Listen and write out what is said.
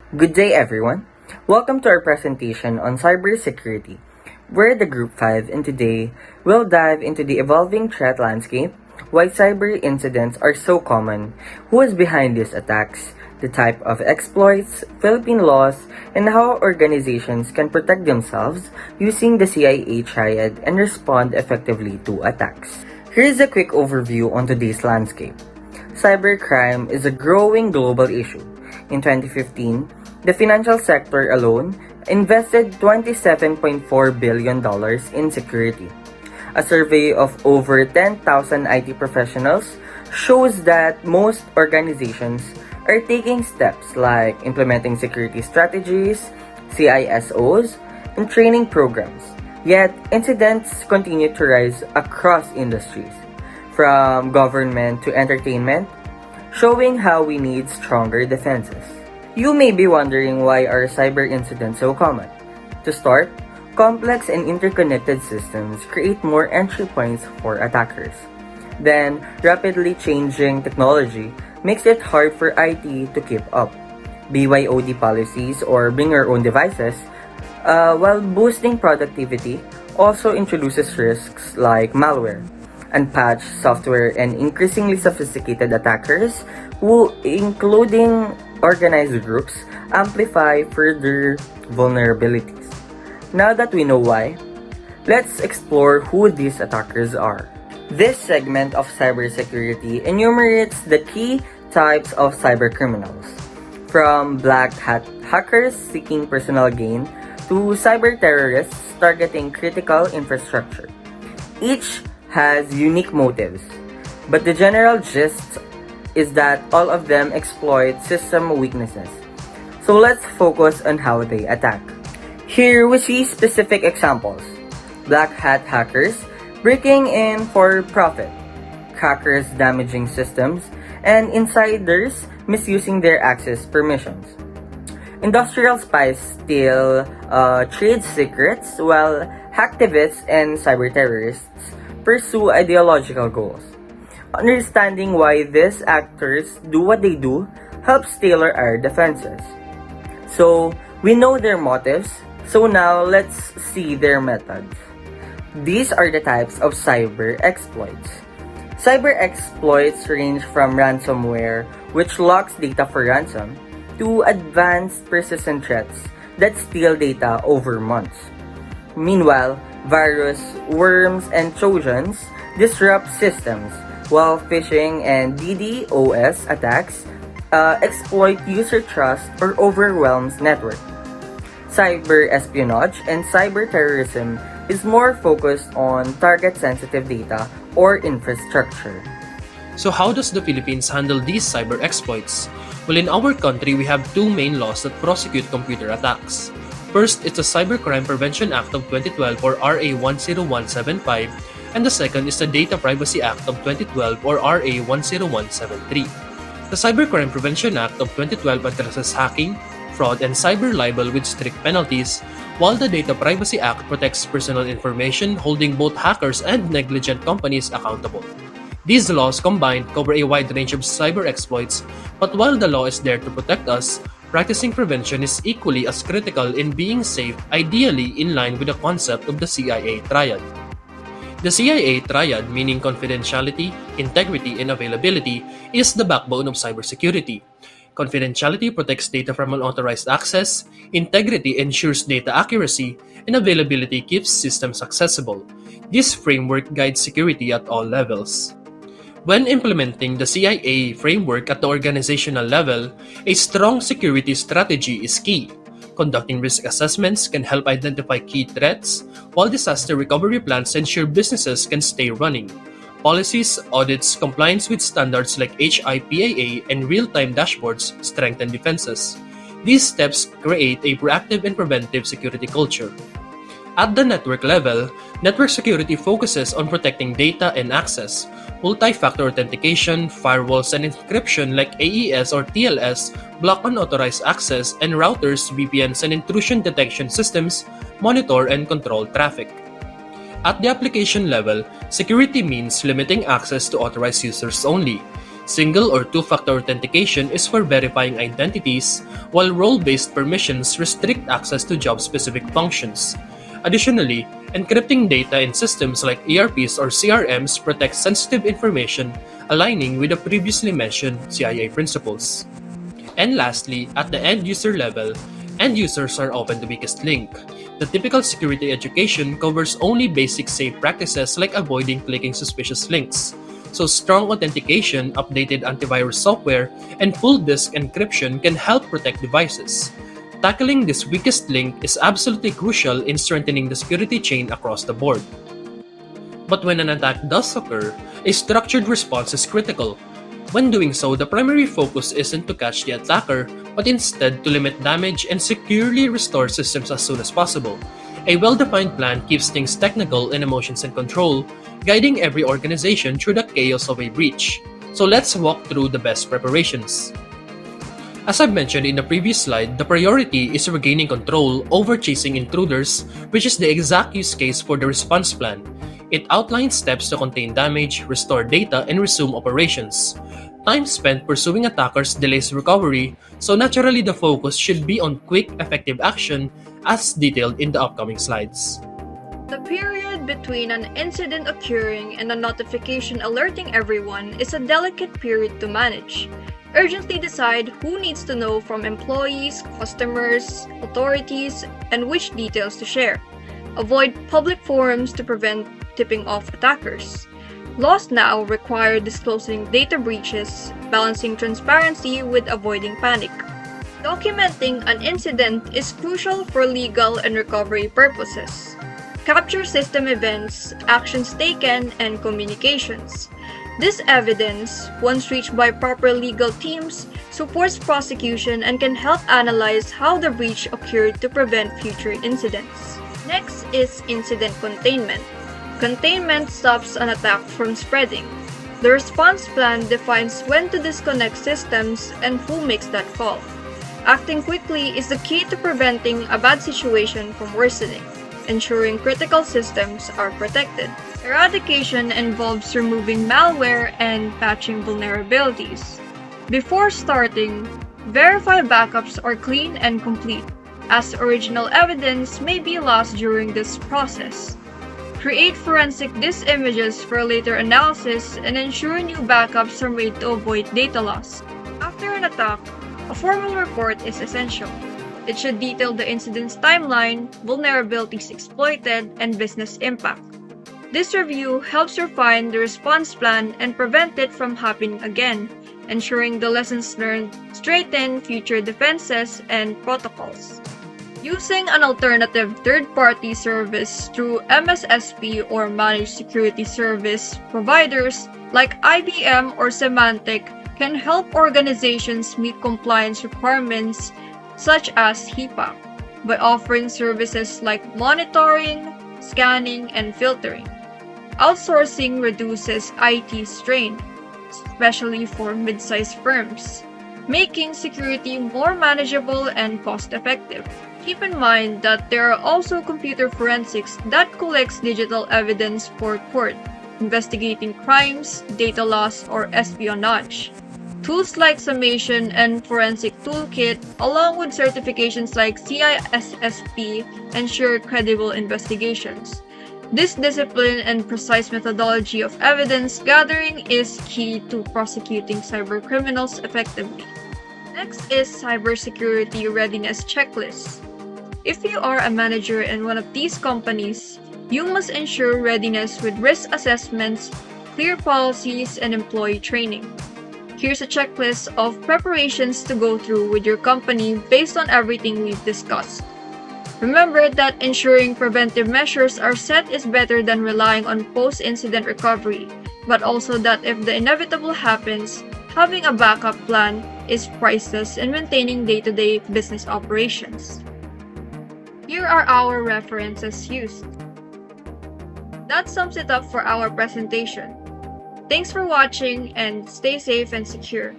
Good day, everyone. Welcome to our presentation on cybersecurity. We're the Group 5, and today we'll dive into the evolving threat landscape, why cyber incidents are so common, who is behind these attacks, the type of exploits, Philippine laws, and how organizations can protect themselves using the CIA triad and respond effectively to attacks. Here's a quick overview on today's landscape. Cybercrime is a growing global issue. In 2015, the financial sector alone invested $27.4 billion in security. A survey of over 10,000 IT professionals shows that most organizations are taking steps like implementing security strategies, CISOs, and training programs. Yet, incidents continue to rise across industries, from government to entertainment, showing how we need stronger defenses. You may be wondering why are cyber incidents so common. To start, complex and interconnected systems create more entry points for attackers. Then, rapidly changing technology makes it hard for IT to keep up. BYOD policies or bring your own devices, while boosting productivity, also introduces risks like malware, unpatched software, and increasingly sophisticated attackers who, including organized groups, amplify further vulnerabilities. Now that we know why, let's explore who these attackers are. This segment of cybersecurity enumerates the key types of cybercriminals, from black hat hackers seeking personal gain to cyber terrorists targeting critical infrastructure. Each has unique motives, but the general gist is that all of them exploit system weaknesses. So let's focus on how they attack. Here we see specific examples. Black hat hackers breaking in for profit, hackers damaging systems, and insiders misusing their access permissions. Industrial spies steal trade secrets, while hacktivists and cyber terrorists pursue ideological goals. Understanding why these actors do what they do helps tailor our defenses. So, we know their motives, so now let's see their methods. These are the types of cyber exploits. Cyber exploits range from ransomware, which locks data for ransom, to advanced persistent threats that steal data over months. Meanwhile, virus, worms, and trojans disrupt systems, while phishing and DDoS attacks exploit user trust or overwhelms network. Cyber espionage and cyber terrorism is more focused on target-sensitive data or infrastructure. So how does the Philippines handle these cyber exploits? Well, in our country, we have two main laws that prosecute computer attacks. First, it's the Cybercrime Prevention Act of 2012 or RA 10175, and the second is the Data Privacy Act of 2012 or RA 10173. The Cybercrime Prevention Act of 2012 addresses hacking, fraud, and cyber libel with strict penalties, while the Data Privacy Act protects personal information, holding both hackers and negligent companies accountable. These laws combined cover a wide range of cyber exploits, but while the law is there to protect us, practicing prevention is equally as critical in being safe, ideally in line with the concept of the CIA triad. The CIA triad, meaning confidentiality, integrity, and availability, is the backbone of cybersecurity. Confidentiality protects data from unauthorized access, integrity ensures data accuracy, and availability keeps systems accessible. This framework guides security at all levels. When implementing the CIA framework at the organizational level, a strong security strategy is key. Conducting risk assessments can help identify key threats, while disaster recovery plans ensure businesses can stay running. Policies, audits, compliance with standards like HIPAA, and real-time dashboards strengthen defenses. These steps create a proactive and preventive security culture. At the network level, network security focuses on protecting data and access. Multi-factor authentication, firewalls, and encryption like AES or TLS block unauthorized access, and routers, VPNs, and intrusion detection systems monitor and control traffic. At the application level, security means limiting access to authorized users only. Single or two-factor authentication is for verifying identities, while role-based permissions restrict access to job-specific functions. Additionally, encrypting data in systems like ERPs or CRMs protects sensitive information, aligning with the previously mentioned CIA principles. And lastly, at the end-user level, end users are often the weakest link. The typical security education covers only basic safe practices like avoiding clicking suspicious links. So strong authentication, updated antivirus software, and full disk encryption can help protect devices. Tackling this weakest link is absolutely crucial in strengthening the security chain across the board. But when an attack does occur, a structured response is critical. When doing so, the primary focus isn't to catch the attacker, but instead to limit damage and securely restore systems as soon as possible. A well-defined plan keeps things technical and emotions in control, guiding every organization through the chaos of a breach. So let's walk through the best preparations. As I've mentioned in the previous slide, the priority is regaining control over chasing intruders, which is the exact use case for the response plan. It outlines steps to contain damage, restore data, and resume operations. Time spent pursuing attackers delays recovery, so naturally the focus should be on quick, effective action as detailed in the upcoming slides. The period between an incident occurring and a notification alerting everyone is a delicate period to manage. Urgently decide who needs to know from employees, customers, authorities, and which details to share. Avoid public forums to prevent tipping off attackers. Laws now require disclosing data breaches, balancing transparency with avoiding panic. Documenting an incident is crucial for legal and recovery purposes. Capture system events, actions taken, and communications. This evidence, once reached by proper legal teams, supports prosecution and can help analyze how the breach occurred to prevent future incidents. Next is incident containment. Containment stops an attack from spreading. The response plan defines when to disconnect systems and who makes that call. Acting quickly is the key to preventing a bad situation from worsening, ensuring critical systems are protected. Eradication involves removing malware and patching vulnerabilities. Before starting, verify backups are clean and complete, as original evidence may be lost during this process. Create forensic disk images for later analysis and ensure new backups are made to avoid data loss. After an attack, a formal report is essential. It should detail the incident's timeline, vulnerabilities exploited, and business impact. This review helps refine the response plan and prevent it from happening again, ensuring the lessons learned straighten future defenses and protocols. Using an alternative third-party service through MSSP or Managed Security Service providers like IBM or Symantec can help organizations meet compliance requirements such as HIPAA by offering services like monitoring, scanning, and filtering. Outsourcing reduces IT strain, especially for mid-sized firms, making security more manageable and cost-effective. Keep in mind that there are also computer forensics that collects digital evidence for court, investigating crimes, data loss, or espionage. Tools like Summation and Forensic Toolkit, along with certifications like CISSP, ensure credible investigations. This discipline and precise methodology of evidence gathering is key to prosecuting cybercriminals effectively. Next is cybersecurity readiness checklist. If you are a manager in one of these companies, you must ensure readiness with risk assessments, clear policies, and employee training. Here's a checklist of preparations to go through with your company based on everything we've discussed. Remember that ensuring preventive measures are set is better than relying on post-incident recovery, but also that if the inevitable happens, having a backup plan is priceless in maintaining day-to-day business operations. Here are our references used. That sums it up for our presentation. Thanks for watching and stay safe and secure.